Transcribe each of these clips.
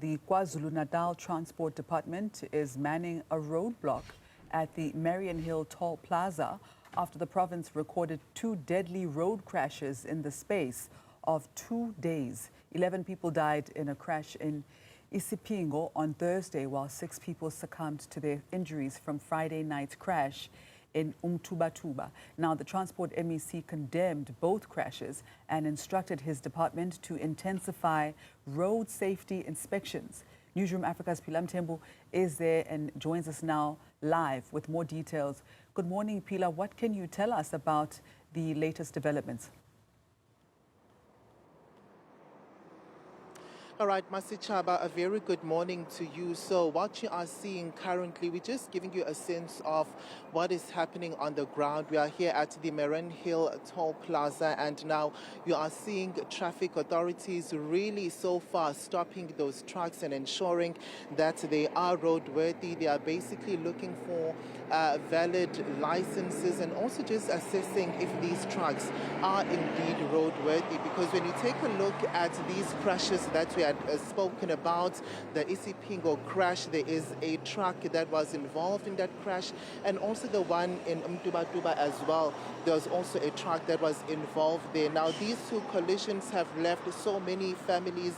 The KwaZulu-Natal Transport Department is manning a roadblock at the Mariannhill Toll Plaza after the province recorded 2 deadly road crashes in the space of 2 days. 11 people died in a crash in Isipingo on Thursday, while 6 people succumbed to their injuries from Friday night's crash in Umtubatuba. Now, the Transport MEC condemned both crashes and instructed his department to intensify road safety inspections. Newzroom Afrika's Phila Mthembu is there and joins us now live with more details. Good morning, Phila. What can you tell us about the latest developments? All right, Masichaba, a very good morning to you. So what you are seeing currently, we're just giving you a sense of what is happening on the ground. We are here at the Mariannhill Toll Plaza, and now you are seeing traffic authorities really so far stopping those trucks and ensuring that they are roadworthy. They are basically looking for valid licenses and also just assessing if these trucks are indeed roadworthy. Because when you take a look at these crashes that we had spoken about, the Isipingo crash, there is a truck that was involved in that crash, and also the one in Umtubatuba as well. There was also a truck that was involved there. Now, these 2 collisions have left so many families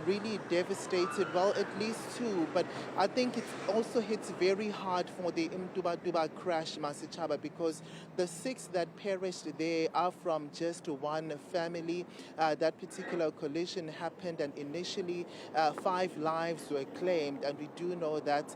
really devastated, well, at least 2, but I think it also hits very hard for the Umtubatuba crash, Masichaba, because the 6 that perished there are from just 1 family. That particular collision happened, and initially 5 lives were claimed, and we do know that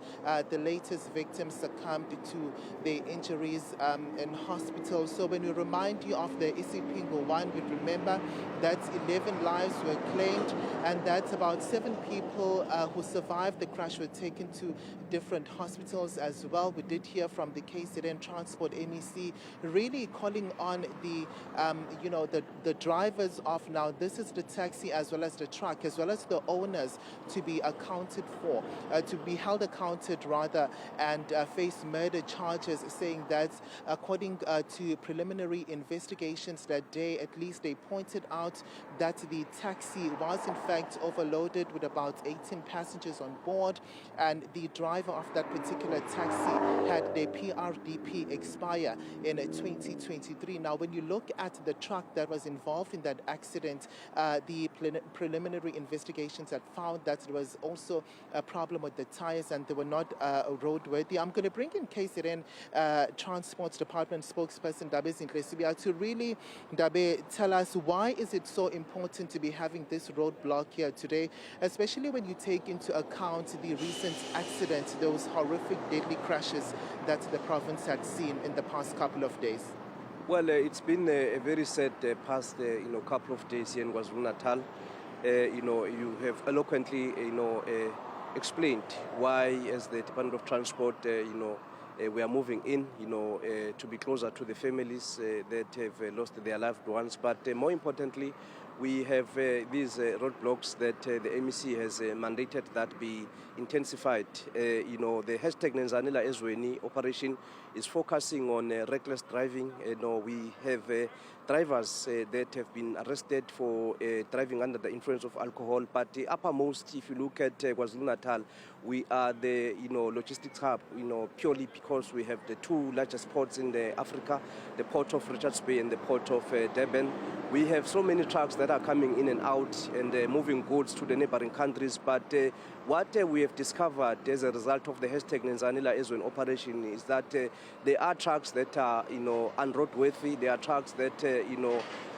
the latest victims succumbed to their injuries in hospital. So when we remind you of the Isipingo one, we remember that 11 lives were claimed, and that about 7 people who survived the crash were taken to different hospitals as well. We did hear from the KZN Transport MEC really calling on the, the drivers of, now this is the taxi as well as the truck, as well as the owners, to be accounted for, to be held accounted rather, and face murder charges, saying that according to preliminary investigations that day, at least they pointed out that the taxi was in fact overloaded with about 18 passengers on board, and the driver of that particular taxi had their PRDP expire in 2023. Now, when you look at the truck that was involved in that accident, the preliminary investigations had found that there was also a problem with the tires and they were not roadworthy. I'm going to bring in KZN Transport Department spokesperson Dabe Zintlesibia to really, Dabe, tell us why is it so important to be having this roadblock here today, especially when you take into account the recent accident, those horrific deadly crashes that the province had seen in the past couple of days? Well, it's been a very sad past couple of days here in KwaZulu-Natal. You have eloquently explained why, as the Department of Transport, we are moving in, to be closer to the families that have lost their loved ones. But more importantly, we have these roadblocks that the MEC has mandated that be intensified. The hashtag Nenzanela Ezweni operation is focusing on reckless driving. We have drivers that have been arrested for driving under the influence of alcohol. But uppermost, if you look at KwaZulu-Natal, we are the logistics hub, purely because we have the 2 largest ports in Africa, the port of Richards Bay and the port of Durban. We have so many trucks that are coming in and out and moving goods to the neighboring countries. But what we have discovered as a result of the hashtag Nenzanela Ezweni operation is that there are trucks that are unroadworthy. There are trucks that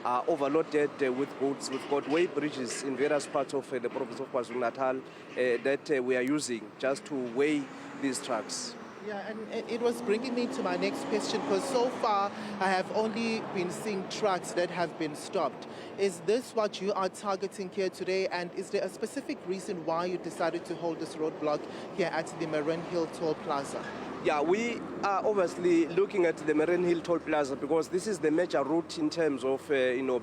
are overloaded with goods. We've got weigh bridges in various parts of the province of KwaZulu-Natal that we are using just to weigh these trucks. Yeah, and it was bringing me to my next question, because so far I have only been seeing trucks that have been stopped. Is this what you are targeting here today, and is there a specific reason why you decided to hold this roadblock here at the Mariannhill Toll Plaza? Yeah, we are obviously looking at the Mariannhill Toll Plaza because this is the major route in terms of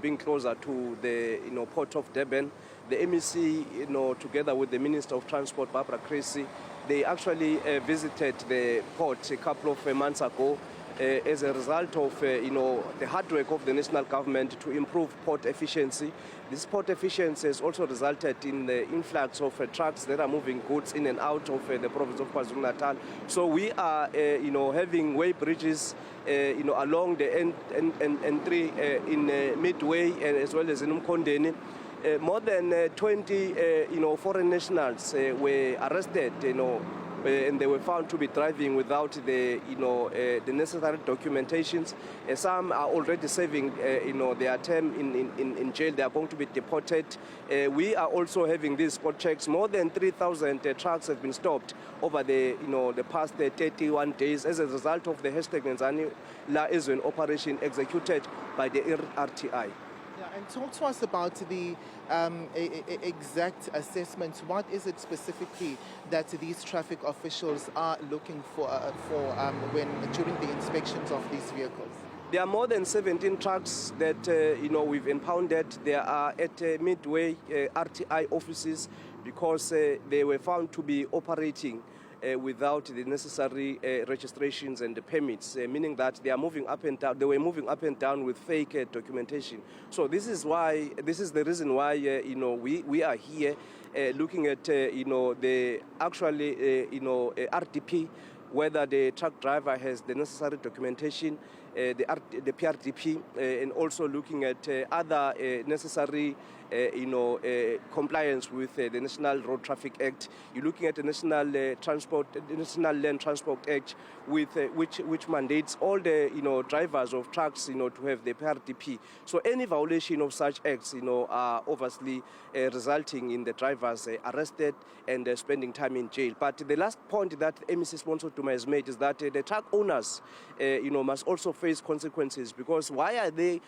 being closer to the port of Durban. The MEC, together with the Minister of Transport, Barbara Creasy, they actually visited the port a couple of months ago as a result of the hard work of the national government to improve port efficiency. This port efficiency has also resulted in the influx of trucks that are moving goods in and out of the province of KwaZulu-Natal. So we are having way bridges along the N3 in Midway as well as in Umkondeni. More than 20 foreign nationals were arrested, and they were found to be driving without the necessary documentations. Some are already serving their term in jail. They are going to be deported. We are also having these spot checks. More than 3,000 trucks have been stopped over the past 31 days as a result of the #Nzani La Izweni operation executed by the RTI. Yeah, and talk to us about the exact assessments. What is it specifically that these traffic officials are looking for during the inspections of these vehicles? There are more than 17 trucks that we've impounded. They are at Midway RTI offices because they were found to be operating without the necessary registrations and the permits, meaning that they are moving up and down. They were moving up and down with fake documentation. So this is the reason why we are here looking at the actually RDP, whether the truck driver has the necessary documentation, the PRDP, and also looking at other necessary compliance with the National Road Traffic Act. You're looking at the National Land Transport Act, which mandates all the drivers of trucks to have the PRDP. So any violation of such acts are obviously resulting in the drivers arrested and spending time in jail. But the last point that MEC Sponsor Duma has made is that the truck owners must also face consequences, because why are they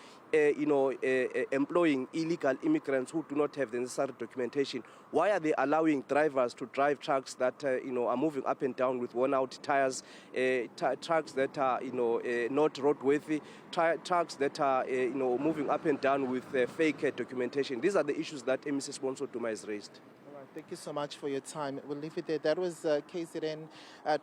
employing illegal immigrants who do not have the necessary documentation? Why are they allowing drivers to drive trucks that are moving up and down with worn-out tires, trucks that are not roadworthy, trucks that are moving up and down with fake documentation? These are the issues that MEC Sponsor Duma has raised. Thank you so much for your time. We'll leave it there. That was KZN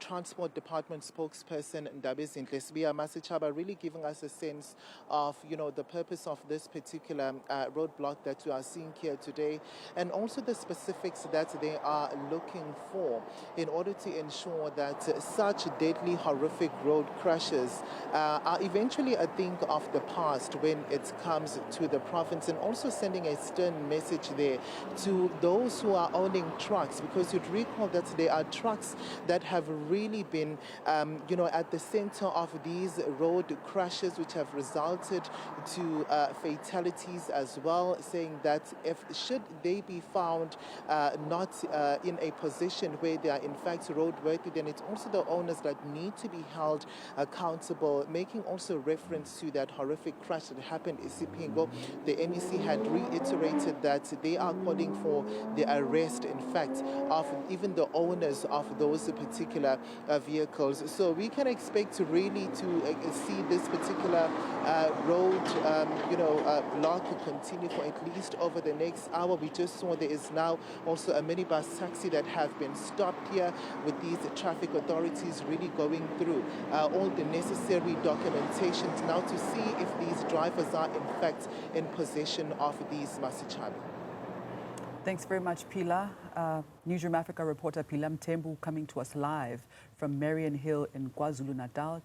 Transport Department spokesperson Ndabezinhle Sibiya Masichaba, really giving us a sense of the purpose of this particular roadblock that we are seeing here today, and also the specifics that they are looking for in order to ensure that such deadly, horrific road crashes are eventually a thing of the past when it comes to the province, and also sending a stern message there to those who are owning trucks, because you'd recall that there are trucks that have really been at the center of these road crashes, which have resulted to fatalities as well, saying that should they be found not in a position where they are in fact roadworthy, then it's also the owners that need to be held accountable, making also reference to that horrific crash that happened in Isipingo. The MEC had reiterated that they are calling for the arrest, in fact, of even the owners of those particular vehicles. So we can expect really to see this particular road block continue for at least over the next hour. We just saw there is now also a minibus taxi that have been stopped here, with these traffic authorities really going through all the necessary documentations now to see if these drivers are in fact in possession of these masichabi. Thanks very much, Phila. Newzroom Afrika reporter Phila Mthembu coming to us live from Mariannhill in KwaZulu-Natal.